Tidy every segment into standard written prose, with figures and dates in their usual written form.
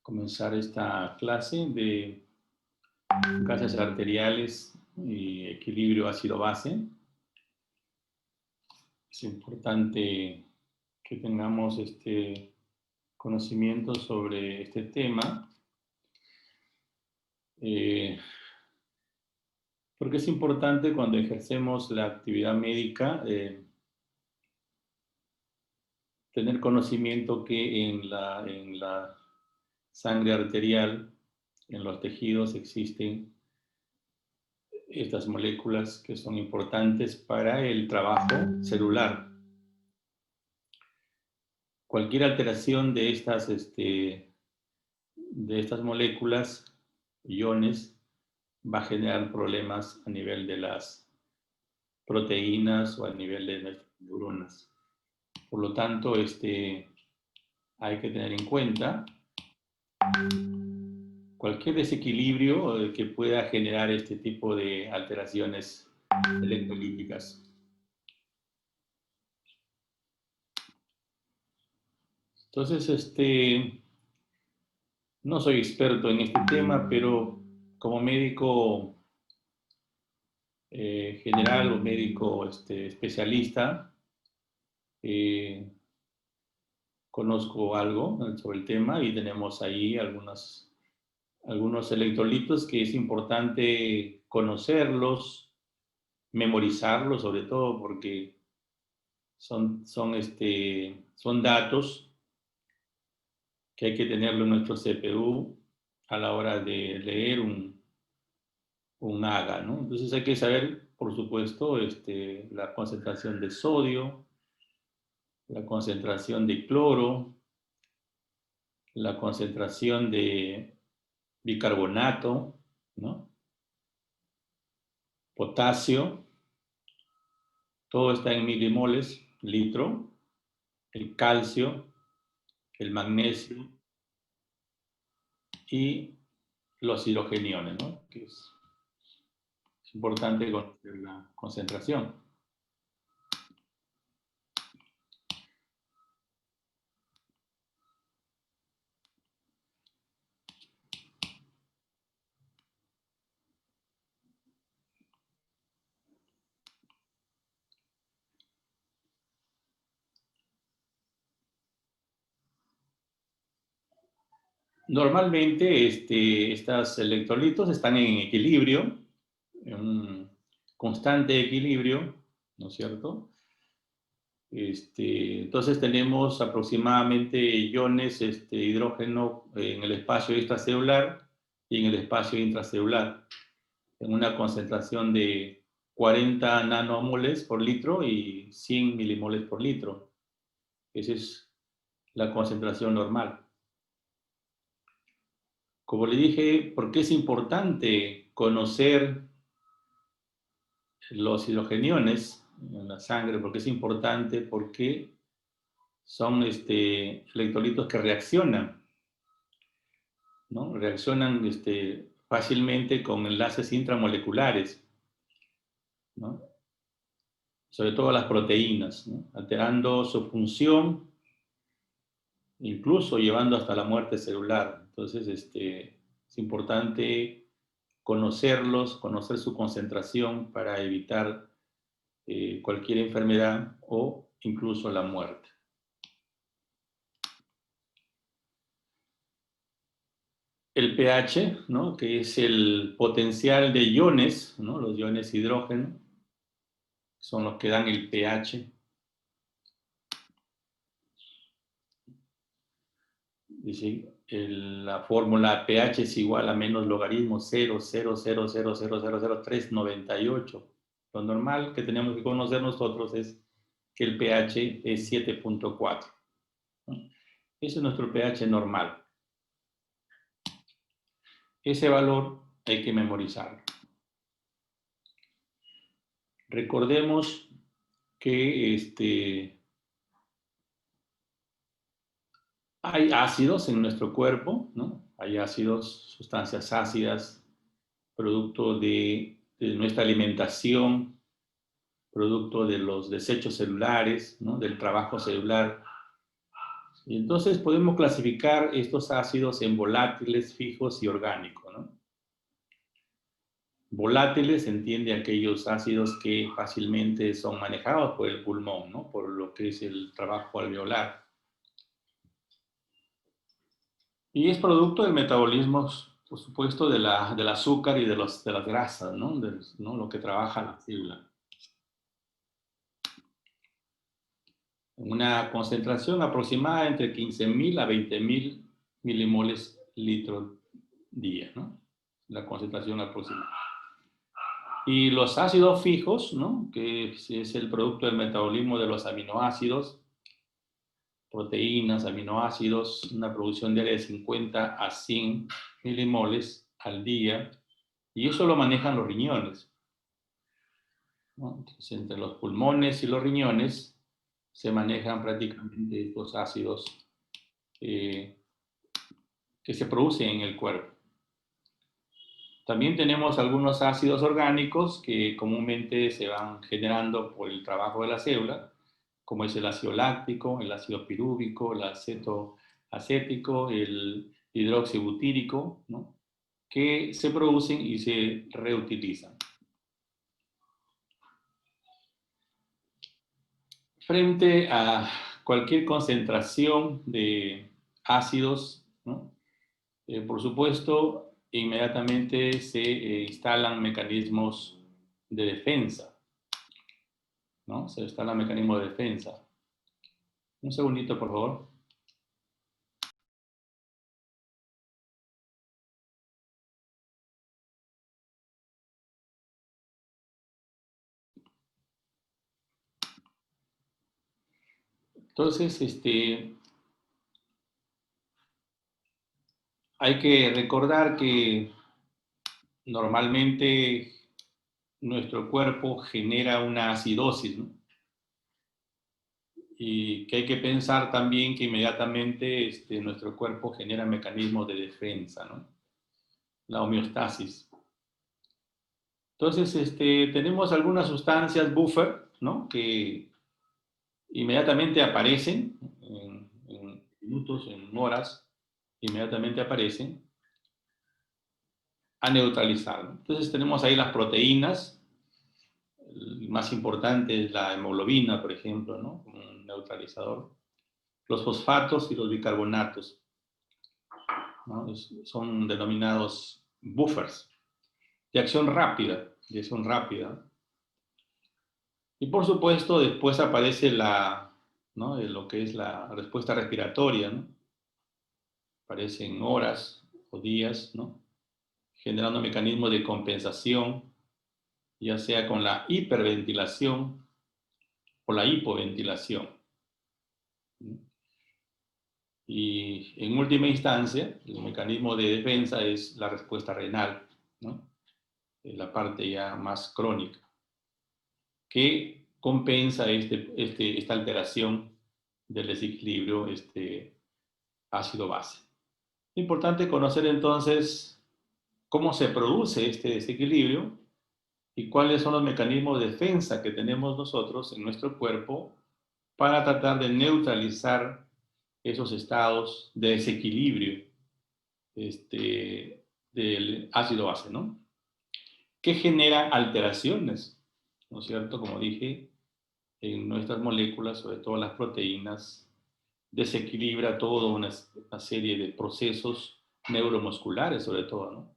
comenzar esta clase de gases arteriales y equilibrio ácido-base. Es importante que tengamos conocimiento sobre este tema, porque es importante cuando ejercemos la actividad médica tener conocimiento que en la sangre arterial, en los tejidos, existen estas moléculas que son importantes para el trabajo celular. Cualquier alteración de estas moléculas, iones, va a generar problemas a nivel de las proteínas o a nivel de nuestras neuronas. Por lo tanto, hay que tener en cuenta cualquier desequilibrio que pueda generar este tipo de alteraciones electrolíticas. Entonces, no soy experto en este tema, pero como médico general o médico especialista, conozco algo sobre el tema y tenemos ahí algunos electrolitos que es importante conocerlos, memorizarlos, sobre todo porque son datos que hay que tenerlo en nuestro CPU a la hora de leer un AGA, ¿no? Entonces hay que saber, por supuesto, la concentración de sodio, la concentración de cloro, la concentración de bicarbonato, ¿no? Potasio, todo está en milimoles, litro, el calcio, el magnesio y los hidrogeniones, ¿no? Que es importante conocer la concentración. Normalmente estos electrolitos están en equilibrio, en un constante equilibrio, ¿no es cierto? Entonces tenemos aproximadamente iones hidrógeno en el espacio extracelular y en el espacio intracelular, en una concentración de 40 nanomoles por litro y 100 milimoles por litro. Esa es la concentración normal. Como le dije, ¿por qué es importante conocer los hidrogeniones en la sangre? Porque es importante porque son electrolitos que reaccionan, ¿no? Reaccionan fácilmente con enlaces intramoleculares, ¿no? Sobre todo las proteínas, ¿no? Alterando su función, incluso llevando hasta la muerte celular. Entonces, es importante conocerlos, conocer su concentración para evitar cualquier enfermedad o incluso la muerte. El pH, ¿no? Que es el potencial de iones, ¿no? Los iones hidrógeno son los que dan el pH. Dice, la fórmula pH es igual a menos logaritmo 0,000000398. Lo normal que tenemos que conocer nosotros es que el pH es 7.4. ¿no? Ese es nuestro pH normal. Ese valor hay que memorizarlo. Recordemos que hay ácidos en nuestro cuerpo, ¿no? Hay ácidos, sustancias ácidas, producto de nuestra alimentación, producto de los desechos celulares, ¿no? Del trabajo celular Y entonces podemos clasificar estos ácidos en volátiles, fijos y orgánicos, ¿no? Volátiles, se entiende aquellos ácidos que fácilmente son manejados por el pulmón, ¿no? Por lo que es el trabajo alveolar. Y es producto del metabolismo, por supuesto, del azúcar y de las grasas, ¿no? ¿no? Lo que trabaja la célula. Una concentración aproximada entre 15.000 a 20.000 milimoles litro día, ¿no? La concentración aproximada. Y los ácidos fijos, ¿no? Que es el producto del metabolismo de los aminoácidos, proteínas, aminoácidos, una producción diaria de 50 a 100 milimoles al día, y eso lo manejan los riñones, ¿no? Entonces, entre los pulmones y los riñones se manejan prácticamente estos ácidos que se producen en el cuerpo. También tenemos algunos ácidos orgánicos que comúnmente se van generando por el trabajo de la célula, como es el ácido láctico, el ácido pirúvico, el aceto acético, el hidroxibutírico, ¿no? Que se producen y se reutilizan. Frente a cualquier concentración de ácidos, ¿no? Por supuesto, inmediatamente se instalan mecanismos de defensa, ¿no? Se instalan mecanismos de defensa. Un segundito, por favor. Entonces, hay que recordar que normalmente nuestro cuerpo genera una acidosis, ¿no? Y que hay que pensar también que inmediatamente nuestro cuerpo genera mecanismos de defensa, ¿no? La homeostasis. Entonces, tenemos algunas sustancias buffer, ¿no? Que inmediatamente aparecen en minutos, en horas, inmediatamente aparecen a neutralizar, ¿no? Entonces tenemos ahí las proteínas, el más importante es la hemoglobina, por ejemplo, ¿no? Como un neutralizador. Los fosfatos y los bicarbonatos, ¿no? Son denominados buffers de acción rápida, Y por supuesto, después aparece ¿no? Lo que es la respuesta respiratoria, ¿no? Aparece en horas o días, ¿no? Generando mecanismos de compensación, ya sea con la hiperventilación o la hipoventilación. Y en última instancia, el mecanismo de defensa es la respuesta renal, ¿no? La parte ya más crónica, que compensa esta alteración del desequilibrio ácido-base. Es importante conocer entonces cómo se produce este desequilibrio y cuáles son los mecanismos de defensa que tenemos nosotros en nuestro cuerpo para tratar de neutralizar esos estados de desequilibrio del ácido base, ¿no? Que genera alteraciones, ¿no es cierto? Como dije, en nuestras moléculas, sobre todo las proteínas, desequilibra toda una serie de procesos neuromusculares, sobre todo, ¿no?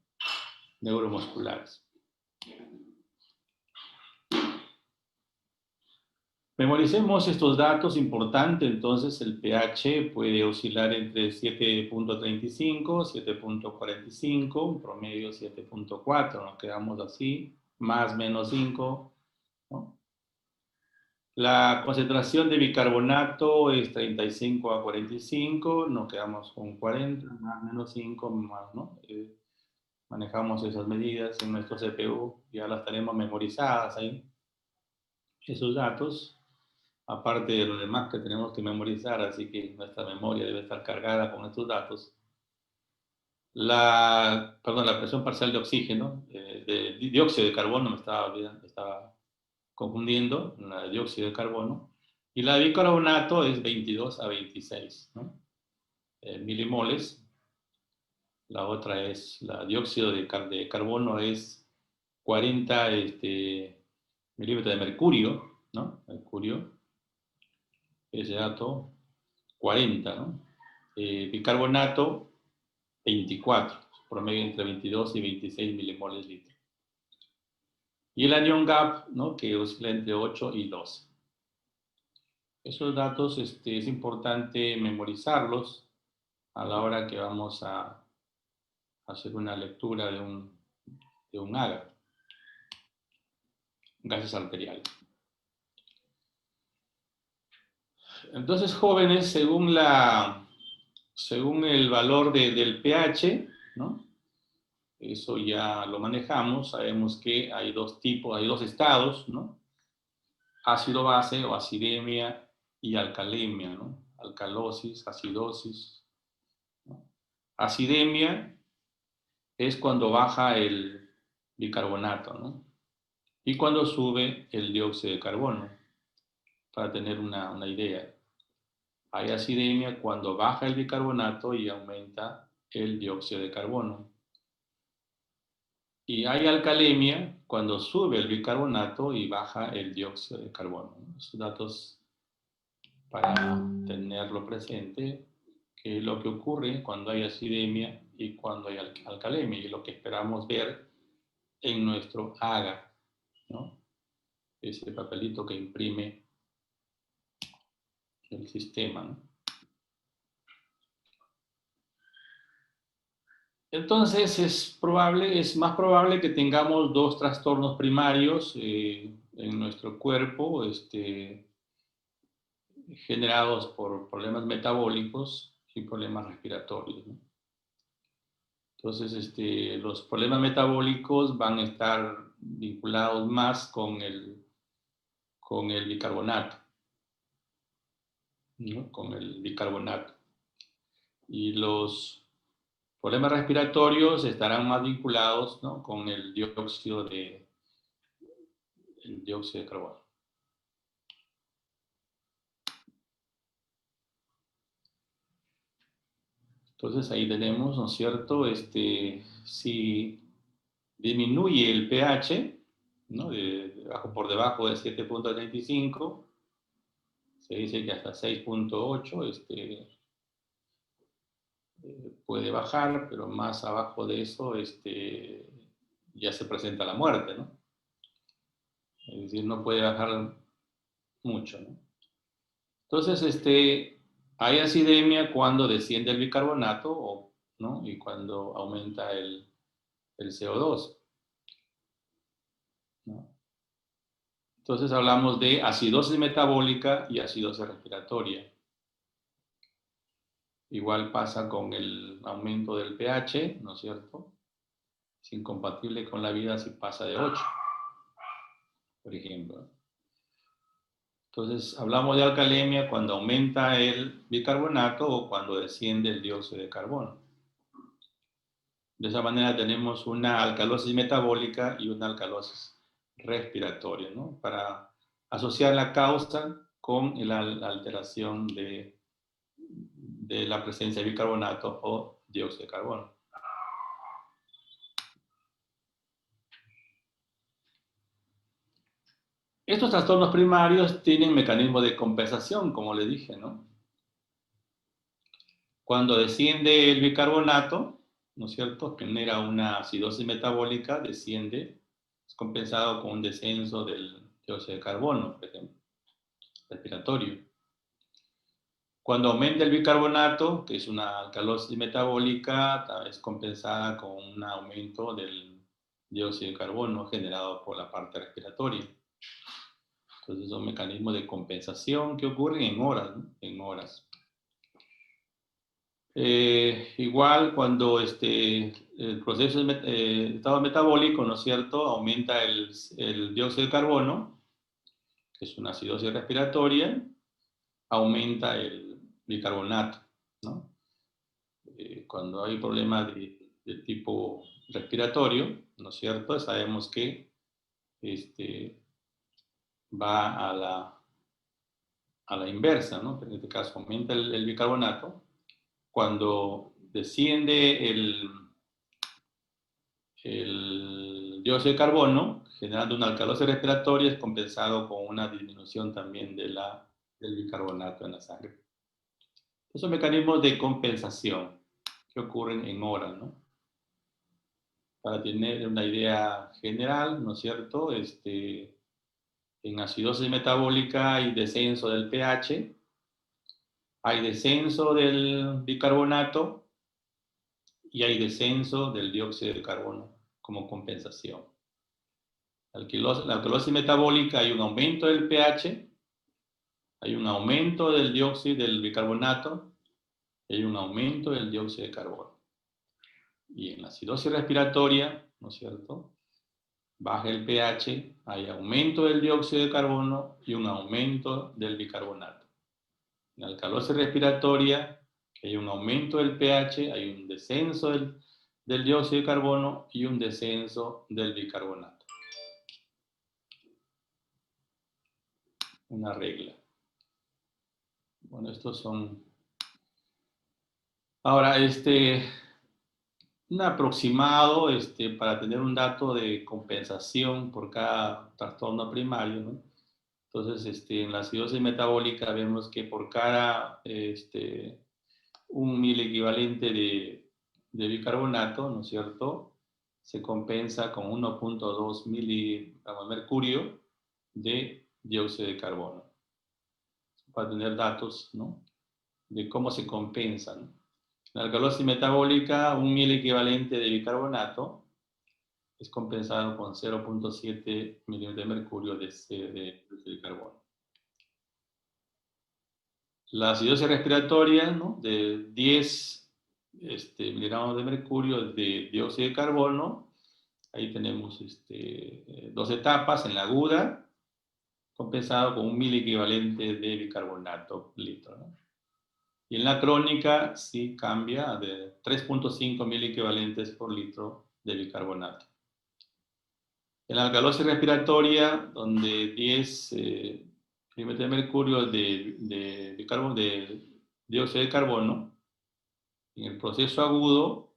Neuromusculares. Memoricemos estos datos importantes. Entonces, el pH puede oscilar entre 7.35, 7.45, promedio 7.4, nos quedamos así, más menos 5, ¿no? La concentración de bicarbonato es 35 a 45, nos quedamos con 40, más menos 5, más, ¿no? Manejamos esas medidas en nuestro CPU, ya las tenemos memorizadas ahí, esos datos. Aparte de lo demás que tenemos que memorizar, así que nuestra memoria debe estar cargada con estos datos. La presión parcial de oxígeno, de dióxido de carbono, me estaba confundiendo, la de dióxido de carbono, Y la de bicarbonato es 22 a 26, ¿no? Milimoles. La otra es la dióxido de carbono, es 40 milímetros de mercurio, ¿no? Mercurio, ese dato, 40, ¿no? Bicarbonato, 24, promedio entre 22 y 26 milimoles litro. Y el anión GAP, ¿no? Que oscila entre 8 y 12. Esos datos es importante memorizarlos a la hora que vamos a hacer una lectura de un AGA, gases arteriales. Entonces, jóvenes, según el valor del pH, ¿no? Eso ya lo manejamos, sabemos que hay dos tipos, hay dos estados, ¿no? Ácido base o acidemia y alcalemia, ¿no? Alcalosis, acidosis, ¿no? Acidemia es cuando baja el bicarbonato, ¿no? Y cuando sube el dióxido de carbono, para tener una idea. Hay acidemia cuando baja el bicarbonato y aumenta el dióxido de carbono. Y hay alcalemia cuando sube el bicarbonato y baja el dióxido de carbono. Esos datos para tenerlo presente, que es lo que ocurre cuando hay acidemia y cuando hay alcalemia, y lo que esperamos ver en nuestro AGA, ¿no? Ese papelito que imprime el sistema, ¿no? Entonces es más probable que tengamos dos trastornos primarios en nuestro cuerpo, generados por problemas metabólicos y problemas respiratorios, ¿no? Entonces, los problemas metabólicos van a estar vinculados más con el bicarbonato, ¿no? Con el bicarbonato. Y los problemas respiratorios estarán más vinculados, ¿no? Con el dióxido de carbono. Entonces ahí tenemos, ¿no es cierto? Si disminuye el pH, ¿no? Por debajo de 7.35, se dice que hasta 6.8 puede bajar, pero más abajo de eso ya se presenta la muerte, ¿no? Es decir, no puede bajar mucho, ¿no? Entonces, hay acidemia cuando desciende el bicarbonato, ¿no? Y cuando aumenta el CO2, ¿no? Entonces hablamos de acidosis metabólica y acidosis respiratoria. Igual pasa con el aumento del pH, ¿no es cierto? Es incompatible con la vida si pasa de 8, por ejemplo. Entonces hablamos de alcalemia cuando aumenta el bicarbonato o cuando desciende el dióxido de carbono. De esa manera tenemos una alcalosis metabólica y una alcalosis respiratoria, ¿no? Para asociar la causa con la alteración de la presencia de bicarbonato o dióxido de carbono. Estos trastornos primarios tienen mecanismos de compensación, como le dije, ¿no? Cuando desciende el bicarbonato, ¿no es cierto?, genera una acidosis metabólica, desciende, es compensado con un descenso del dióxido de carbono, por ejemplo, respiratorio. Cuando aumenta el bicarbonato, que es una alcalosis metabólica, es compensada con un aumento del dióxido de carbono generado por la parte respiratoria. Entonces son mecanismos de compensación que ocurren en horas, ¿no? En horas. Igual cuando el proceso de estado metabólico, ¿no es cierto?, aumenta el dióxido de carbono, que es una acidosis respiratoria, aumenta el bicarbonato, ¿no? Cuando hay problemas de tipo respiratorio, ¿no es cierto?, sabemos que va a la inversa, ¿no? En este caso aumenta el bicarbonato. Cuando desciende el dióxido de carbono, generando una alcalosis respiratoria, es compensado con una disminución también del bicarbonato en la sangre. Esos mecanismos de compensación que ocurren en horas, ¿no? Para tener una idea general, ¿no es cierto? En acidosis metabólica hay descenso del pH, hay descenso del bicarbonato y hay descenso del dióxido de carbono como compensación. La alcalosis metabólica hay un aumento del pH, hay un aumento del dióxido del bicarbonato y hay un aumento del dióxido de carbono. Y en la acidosis respiratoria, ¿no es cierto? Baja el pH, hay aumento del dióxido de carbono y un aumento del bicarbonato. En la alcalosis respiratoria, que hay un aumento del pH, hay un descenso del dióxido de carbono y un descenso del bicarbonato. Una regla. Bueno, estos son... Ahora, un aproximado para tener un dato de compensación por cada trastorno primario, ¿no? Entonces, en la acidosis metabólica vemos que por cada un miliequivalente de bicarbonato, ¿no es cierto?, se compensa con 1.2 miligramos de mercurio de dióxido de carbono. Para tener datos, ¿no?, de cómo se compensa, ¿no? La alcalosis metabólica, un miliequivalente de bicarbonato es compensado con 0.7 milímetros de mercurio de dióxido de carbono. La acidosis respiratoria, ¿no?, de 10 miligramos de mercurio de dióxido de carbono, ahí tenemos dos etapas. En la aguda, compensado con un miliequivalente de bicarbonato litro, ¿no? Y en la crónica sí cambia de 3.5 miliequivalentes por litro de bicarbonato. En la alcalosis respiratoria, donde 10 milímetros de mercurio de dióxido de carbono, en el proceso agudo,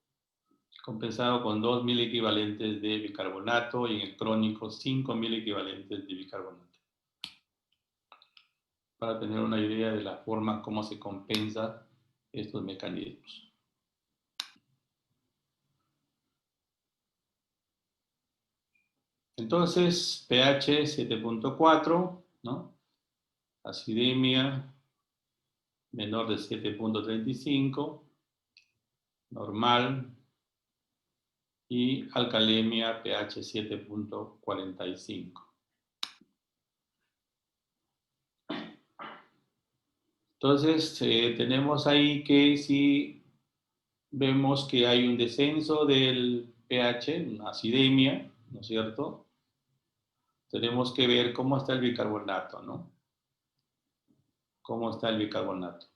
compensado con 2 miliequivalentes de bicarbonato, y en el crónico 5 miliequivalentes de bicarbonato. Para tener una idea de la forma como se compensa estos mecanismos. Entonces, pH 7.4, ¿no? Acidemia menor de 7.35, normal, y alcalemia pH 7.45. Entonces, tenemos ahí que si vemos que hay un descenso del pH, una acidemia, ¿no es cierto?, tenemos que ver cómo está el bicarbonato, ¿no? ¿Cómo está el bicarbonato?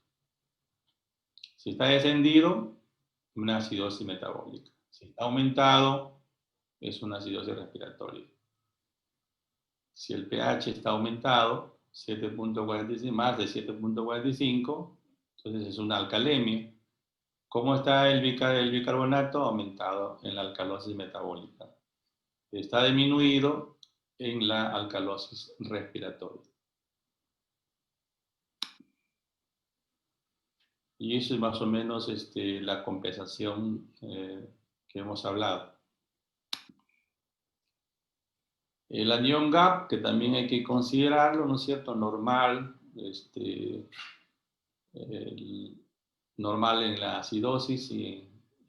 Si está descendido, una acidosis metabólica. Si está aumentado, es una acidosis respiratoria. Si el pH está aumentado, 7.45, más de 7.45, entonces es una alcalemia. ¿Cómo está el bicarbonato? Aumentado en la alcalosis metabólica. Está disminuido en la alcalosis respiratoria. Y eso es más o menos la compensación que hemos hablado. El anión gap, que también hay que considerarlo, ¿no es cierto? Normal, normal en la acidosis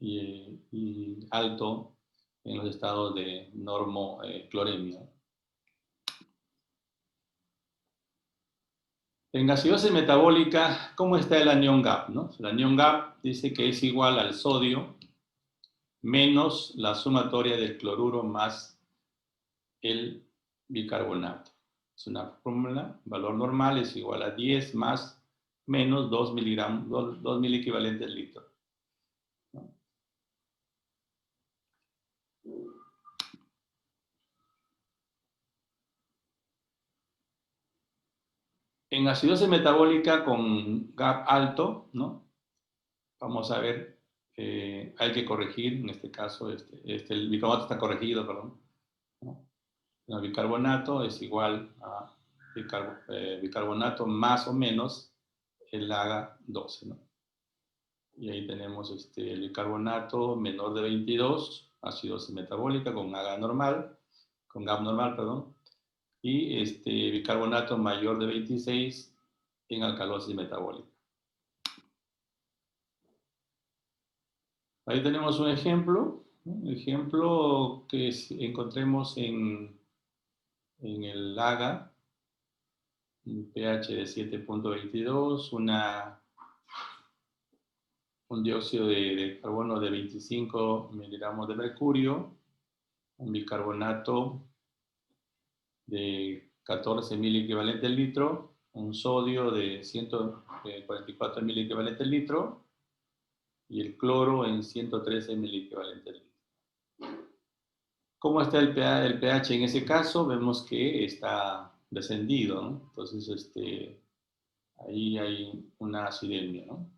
y alto en los estados de normocloremia. En acidosis metabólica, ¿cómo está el anión gap, no? El anión gap dice que es igual al sodio menos la sumatoria del cloruro más el bicarbonato. Es una fórmula, valor normal es igual a 10 más menos 2 miliequivalentes litro, ¿no? En acidosis metabólica con GAP alto, ¿no? Vamos a ver, hay que corregir, en este caso, el bicarbonato está corregido, perdón, ¿no? El bicarbonato es igual a bicarbonato más o menos el AGA12, ¿no? Y ahí tenemos el bicarbonato menor de 22, acidosis metabólica con AGA normal, con GAP normal, perdón, y bicarbonato mayor de 26 en alcalosis metabólica. Ahí tenemos un ejemplo, ¿no? Un ejemplo que encontremos en el AGA, un pH de 7.22, un dióxido de carbono de 25 miligramos de mercurio, un bicarbonato de 14 mil equivalente al litro, un sodio de 144 mil equivalente al litro y el cloro en 113 mil equivalente al litro. ¿Cómo está el pH en ese caso? Vemos que está descendido, ¿no? Entonces, ahí hay una acidemia, ¿no?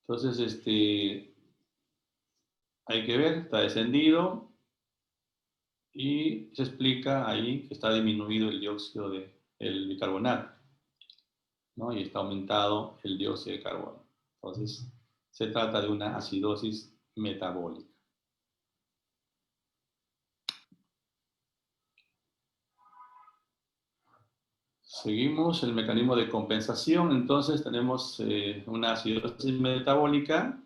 Entonces, hay que ver, está descendido y se explica ahí que está disminuido el dióxido el bicarbonato, ¿no? Y está aumentado el dióxido de carbono. Entonces, se trata de una acidosis metabólica. Seguimos el mecanismo de compensación. Entonces, tenemos una acidosis metabólica,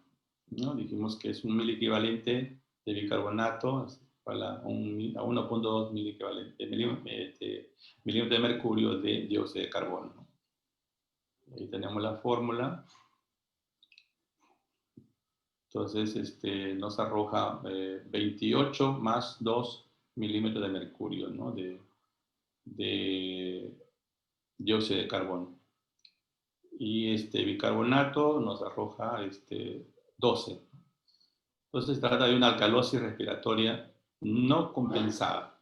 ¿no? Dijimos que es un mil equivalente de bicarbonato a 1.2 mil equivalente milímetros de mercurio de dióxido de carbono, ¿no? Ahí tenemos la fórmula. Entonces, nos arroja 28 más 2 milímetros de mercurio, ¿no? de dióxido de carbono. Y bicarbonato nos arroja 12. Entonces, se trata de una alcalosis respiratoria no compensada.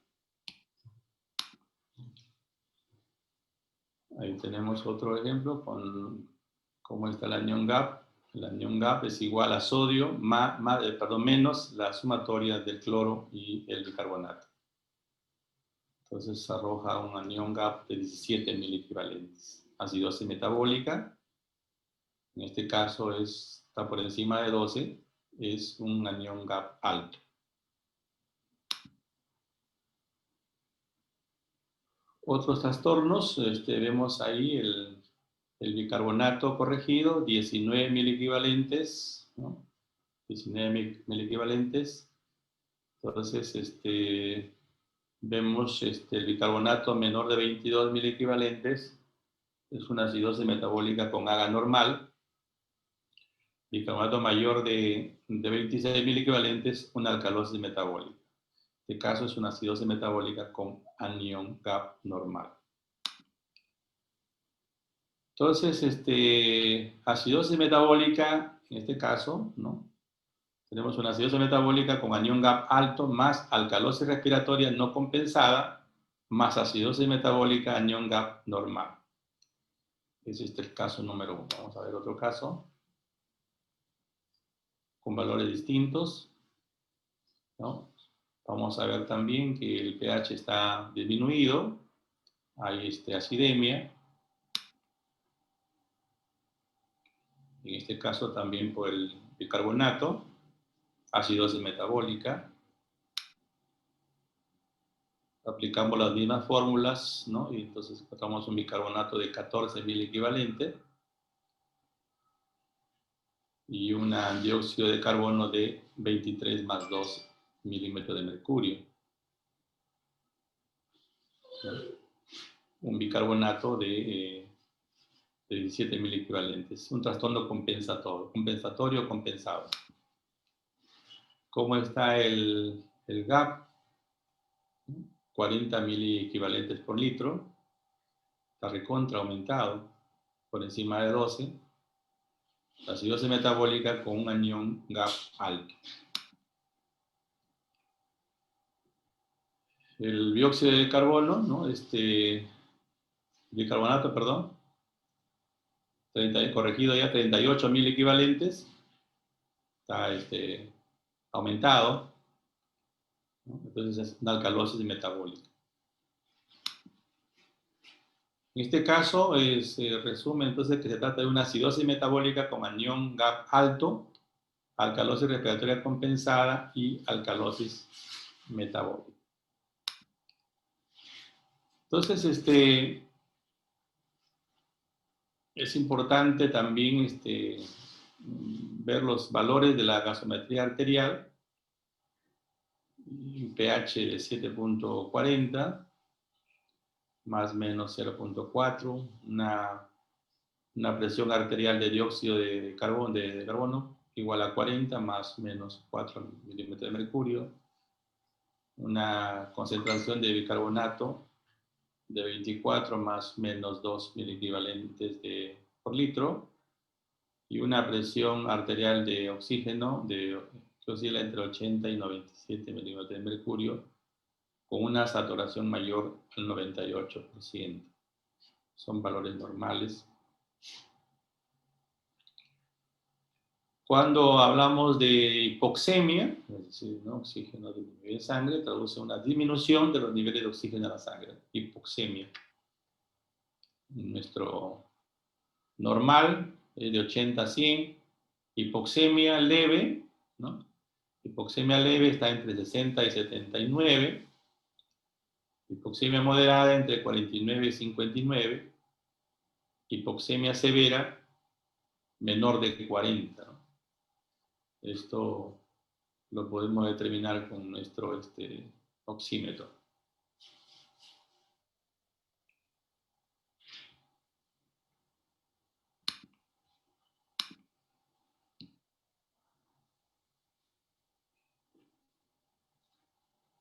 Ahí tenemos otro ejemplo con cómo está el anión GAP. El anión GAP es igual a sodio menos la sumatoria del cloro y el bicarbonato. Entonces arroja un anión GAP de 17 mil equivalentes. Acidosis metabólica, en este caso está por encima de 12, es un anión GAP alto. Otros trastornos, vemos ahí el bicarbonato corregido, 19 mil equivalentes, ¿no? 19 mil equivalentes. Entonces, vemos el bicarbonato menor de 22 mil equivalentes, es una acidosis metabólica con AGA normal. Bicarbonato mayor de 26 mil equivalentes, una alcalosis metabólica. En este caso es una acidosis metabólica con anión GAP normal. Entonces, acidosis metabólica, en este caso, ¿no? Tenemos una acidosis metabólica con anión GAP alto más alcalosis respiratoria no compensada más acidosis metabólica anión GAP normal. Es el caso número 1. Vamos a ver otro caso con valores distintos, ¿no? Vamos a ver también que el pH está disminuido, hay acidemia, en este caso también por el bicarbonato, acidosis metabólica. Aplicamos las mismas fórmulas, ¿no? Y entonces encontramos un bicarbonato de 14 mil equivalente y un dióxido de carbono de 23 más 2 milímetros de mercurio. Un bicarbonato de 17 mil equivalentes. Un trastorno compensatorio compensado. ¿Cómo está el GAP? 40 mil equivalentes por litro. Está recontra aumentado por encima de 12. La acidosis metabólica con un anión GAP alto. El dióxido de carbono, ¿no? Bicarbonato, perdón, corregido ya 38.000 equivalentes, está aumentado, ¿no? Entonces es una alcalosis metabólica. En este caso, se resume entonces que se trata de una acidosis metabólica con anión GAP alto, alcalosis respiratoria compensada y alcalosis metabólica. Entonces, es importante también ver los valores de la gasometría arterial, un pH de 7.40, más o menos 0.4, una presión arterial de dióxido de carbono igual a 40, más o menos 4 milímetros de mercurio, una concentración de bicarbonato de 24 más o menos 2 miliequivalentes por litro, y una presión arterial de oxígeno que oscila entre 80 y 97 milímetros de mercurio, con una saturación mayor al 98%. Son valores normales. Cuando hablamos de hipoxemia, es decir, ¿no? Oxígeno disminuido en sangre, traduce una disminución de los niveles de oxígeno en la sangre. Hipoxemia. Nuestro normal es de 80 a 100. Hipoxemia leve, ¿no? Hipoxemia leve está entre 60 y 79. Hipoxemia moderada entre 49 y 59. Hipoxemia severa menor de 40, ¿no? Esto lo podemos determinar con nuestro oxímetro.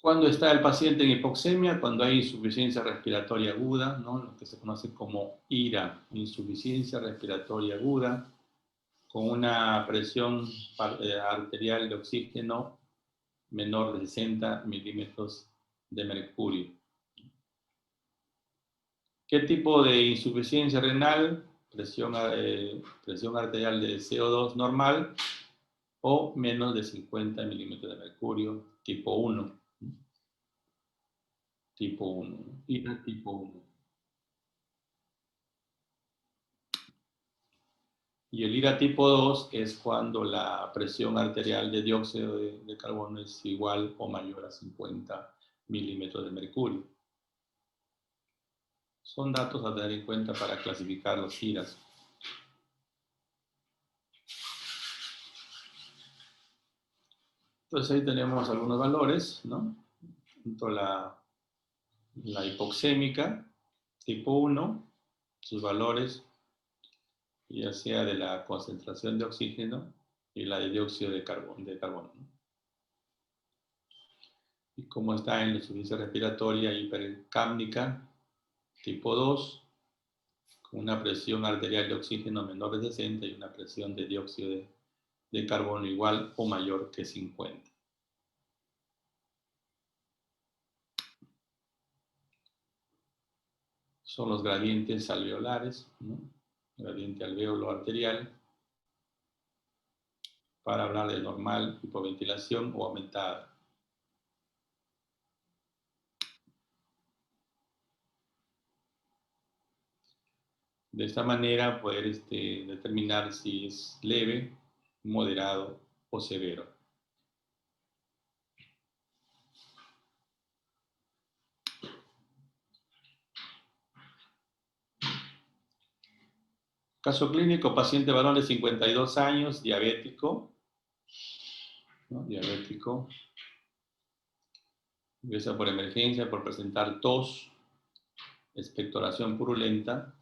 ¿Cuándo está el paciente en hipoxemia? Cuando hay insuficiencia respiratoria aguda, ¿no? Lo que se conoce como IRA, insuficiencia respiratoria aguda, con una presión arterial de oxígeno menor de 60 milímetros de mercurio. ¿Qué tipo de insuficiencia renal? Presión arterial de CO2 normal o menos de 50 milímetros de mercurio, tipo 1. Tipo 1. IRA tipo 1. Y el IRA tipo 2 es cuando la presión arterial de dióxido de carbono es igual o mayor a 50 milímetros de mercurio. Son datos a tener en cuenta para clasificar los IRAs. Entonces ahí tenemos algunos valores, ¿no? La hipoxémica tipo 1, sus valores, ya sea de la concentración de oxígeno y la de dióxido de carbono. Y como está en la insuficiencia respiratoria hipercápnica tipo 2, con una presión arterial de oxígeno menor de 60 y una presión de dióxido de carbono igual o mayor que 50. Son los gradientes alveolares, ¿no? Gradiente alveolo arterial, para hablar de normal, hipoventilación o aumentada. De esta manera poder determinar si es leve, moderado o severo. Caso clínico, paciente varón de 52 años, diabético, ¿no? Diabético, ingresa por emergencia por presentar tos, expectoración purulenta,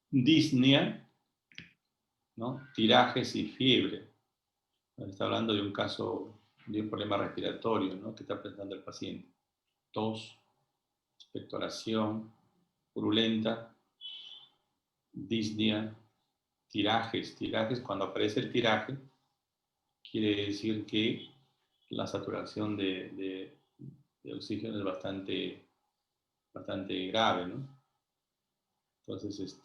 disnea, ¿no? Tirajes y fiebre. Está hablando de un caso de un problema respiratorio, ¿no? Que está presentando el paciente. Tos, expectoración purulenta, disnea, tirajes. Tirajes, cuando aparece el tiraje, quiere decir que la saturación de oxígeno es bastante grave, ¿no? Entonces,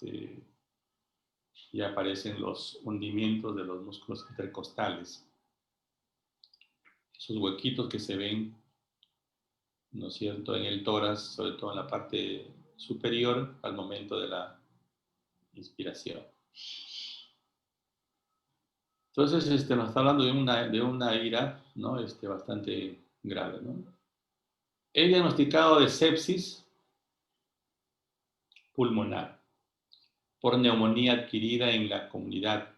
ya aparecen los hundimientos de los músculos intercostales. Esos huequitos que se ven, ¿no es cierto?, en el tórax, sobre todo en la parte superior, al momento de la inspiración. Entonces, nos está hablando de una ira, ¿no?, bastante grave, ¿no? El diagnosticado de sepsis pulmonar por neumonía adquirida en la comunidad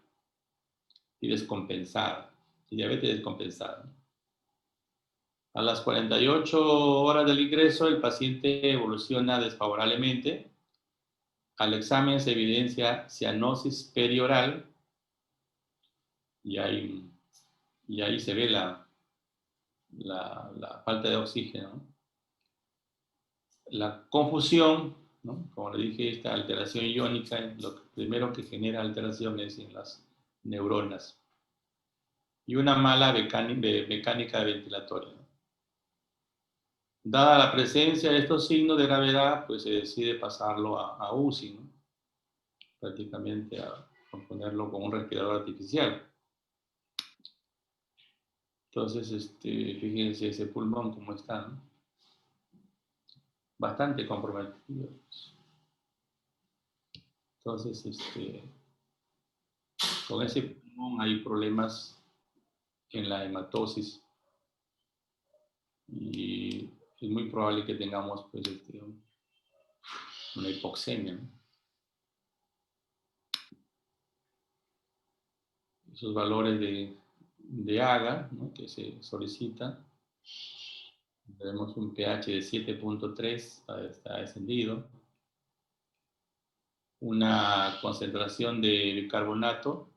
y descompensada, y diabetes descompensada. A las 48 horas del ingreso, el paciente evoluciona desfavorablemente. Al examen se evidencia cianosis perioral y ahí se ve la falta de oxígeno. La confusión, ¿no?, como le dije, esta alteración iónica, lo primero que genera alteración es en las neuronas. Y una mala mecánica ventilatoria. Dada la presencia de estos signos de gravedad, pues se decide pasarlo a UCI, ¿no?, prácticamente a ponerlo con un respirador artificial. Entonces, fíjense ese pulmón cómo está, ¿no?, bastante comprometido. Entonces, con ese pulmón hay problemas en la hematosis y es muy probable que tengamos, pues, una hipoxemia, ¿no? Esos valores de AGA, ¿no?, que se solicita. Tenemos un pH de 7.3, está descendido. Una concentración de bicarbonato,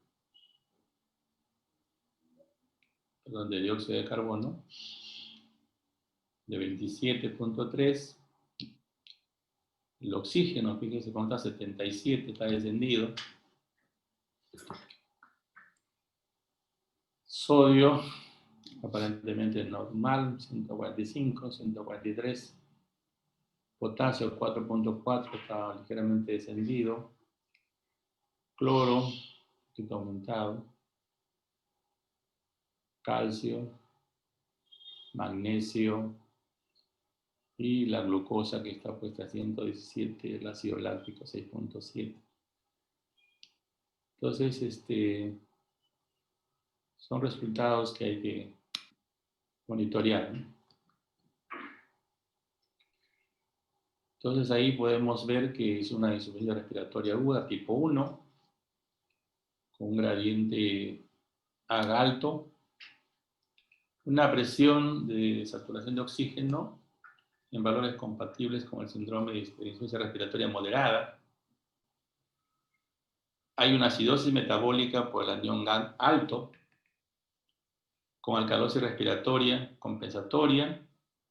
perdón, de dióxido de carbono, de 27.3. El oxígeno, fíjense cuánto está, 77, está descendido. Sodio, aparentemente normal, 145, 143. Potasio, 4.4, está ligeramente descendido. Cloro, un poquito aumentado. Calcio, magnesio y la glucosa, que está puesta a 117, el ácido láctico 6.7. Entonces, son resultados que hay que monitorear, ¿no? Entonces ahí podemos ver que es una insuficiencia respiratoria aguda tipo 1, con un gradiente AGA alto, una presión de saturación de oxígeno en valores compatibles con el síndrome de insuficiencia respiratoria moderada. Hay una acidosis metabólica por el anión GAP alto, con alcalosis respiratoria compensatoria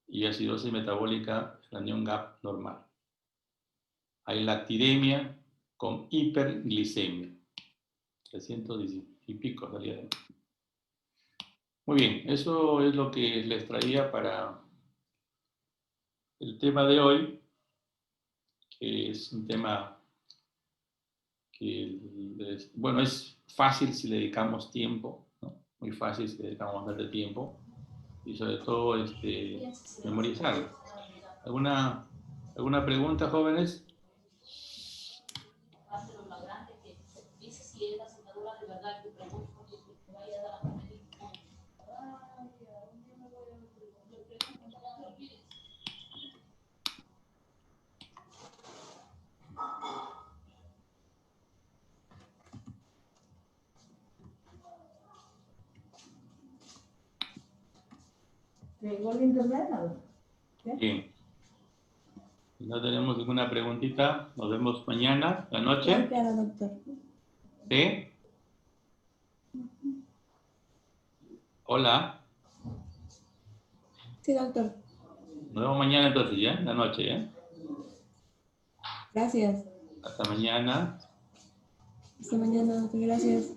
y acidosis metabólica del anión GAP normal. Hay lactidemia con hiperglicemia, 310 y pico salía. Muy bien, eso es lo que les traía para el tema de hoy, que es un tema que, bueno, es fácil si le dedicamos tiempo, ¿no? Muy fácil si le dedicamos bastante tiempo, y sobre todo memorizar. ¿Alguna pregunta, jóvenes? ¿Llegó el internet? Bien. Si no tenemos ninguna preguntita, nos vemos mañana, la noche. Claro, doctor. ¿Sí? Hola. Sí, doctor. Nos vemos mañana entonces, ¿ya? La noche, ¿ya? Gracias. Hasta mañana. Hasta mañana, doctor. Gracias.